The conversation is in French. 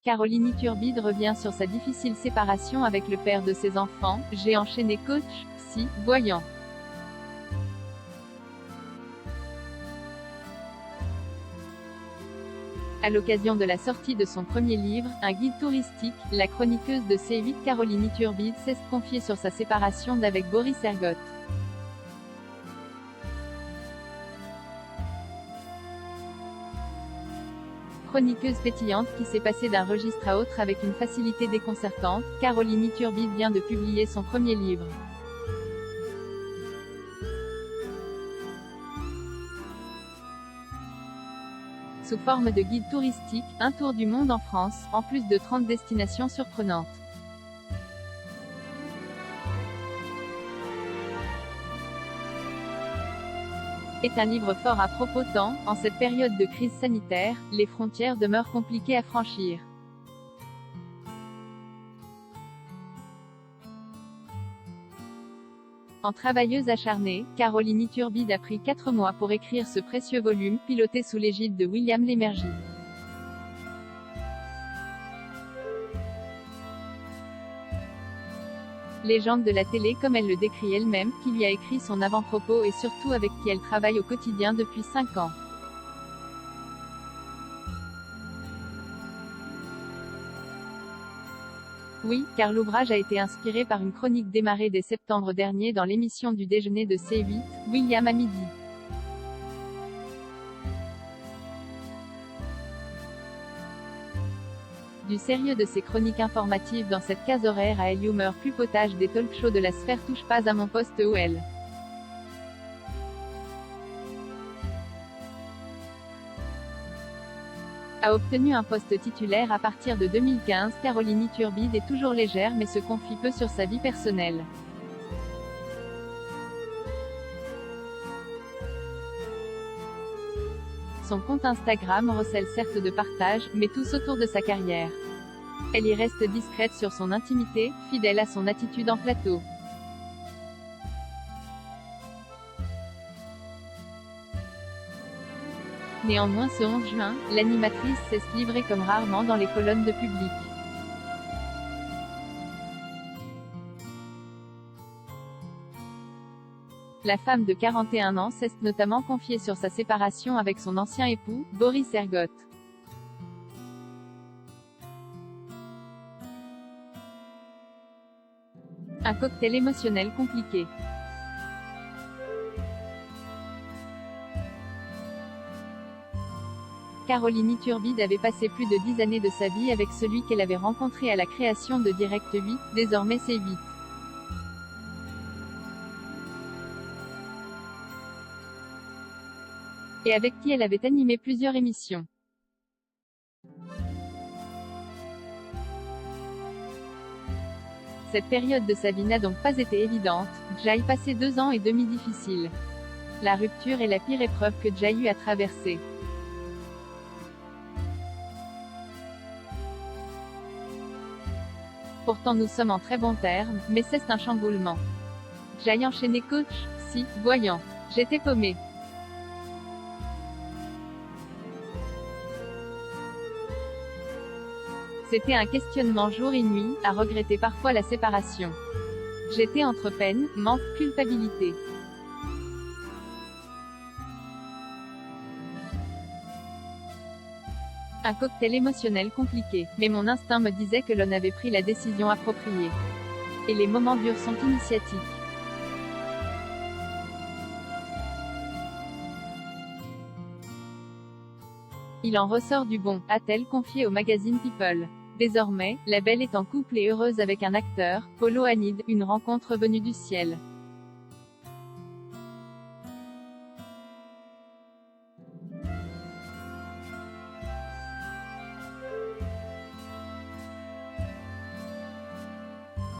Caroline Iturbide revient sur sa difficile séparation avec le père de ses enfants. J'ai enchaîné coach, psy, voyant. À l'occasion de la sortie de son premier livre, un guide touristique, la chroniqueuse de C8 Caroline Iturbide s'est confiée sur sa séparation d'avec Boris Ergotte. Chroniqueuse pétillante qui s'est passée d'un registre à autre avec une facilité déconcertante, Caroline Iturbide vient de publier son premier livre. Sous forme de guide touristique, un tour du monde en France, en plus de 30 destinations surprenantes. Est un livre fort à propos tant, en cette période de crise sanitaire, les frontières demeurent compliquées à franchir. En travailleuse acharnée, Caroline Iturbide a pris 4 mois pour écrire ce précieux volume, piloté sous l'égide de William Lémergie. Légende de la télé comme elle le décrit elle-même, qui lui a écrit son avant-propos et surtout avec qui elle travaille au quotidien depuis 5 ans. Oui, car l'ouvrage a été inspiré par une chronique démarrée dès septembre dernier dans l'émission du déjeuner de C8, William à midi. Du sérieux de ses chroniques informatives dans cette case horaire à l'humeur plus potage des talk-shows de la sphère touche pas à mon poste OL. A obtenu un poste titulaire à partir de 2015, Caroline Iturbide est toujours légère mais se confie peu sur sa vie personnelle. Son compte Instagram recèle certes de partages, mais tous autour de sa carrière. Elle y reste discrète sur son intimité, fidèle à son attitude en plateau. Néanmoins ce 11 juin, l'animatrice s'est livrée comme rarement dans les colonnes de Public. La femme de 41 ans s'est notamment confiée sur sa séparation avec son ancien époux, Boris Ergotte. Un cocktail émotionnel compliqué. Caroline Iturbide avait passé plus de 10 années de sa vie avec celui qu'elle avait rencontré à la création de Direct 8, désormais C8. Et avec qui elle avait animé plusieurs émissions. Cette période de sa vie n'a donc pas été évidente, Jay passé 2 ans et demi difficiles. La rupture est la pire épreuve que Jay eut à traverser. Pourtant nous sommes en très bons termes, mais c'est un chamboulement. Jay enchaîné coach, psy, voyant. J'étais paumé. C'était un questionnement jour et nuit, à regretter parfois la séparation. J'étais entre peine, manque, culpabilité. Un cocktail émotionnel compliqué, mais mon instinct me disait que l'on avait pris la décision appropriée. Et les moments durs sont initiatiques. Il en ressort du bon, a-t-elle confié au magazine People. Désormais, la belle est en couple et heureuse avec un acteur, Polo Hanid, une rencontre venue du ciel.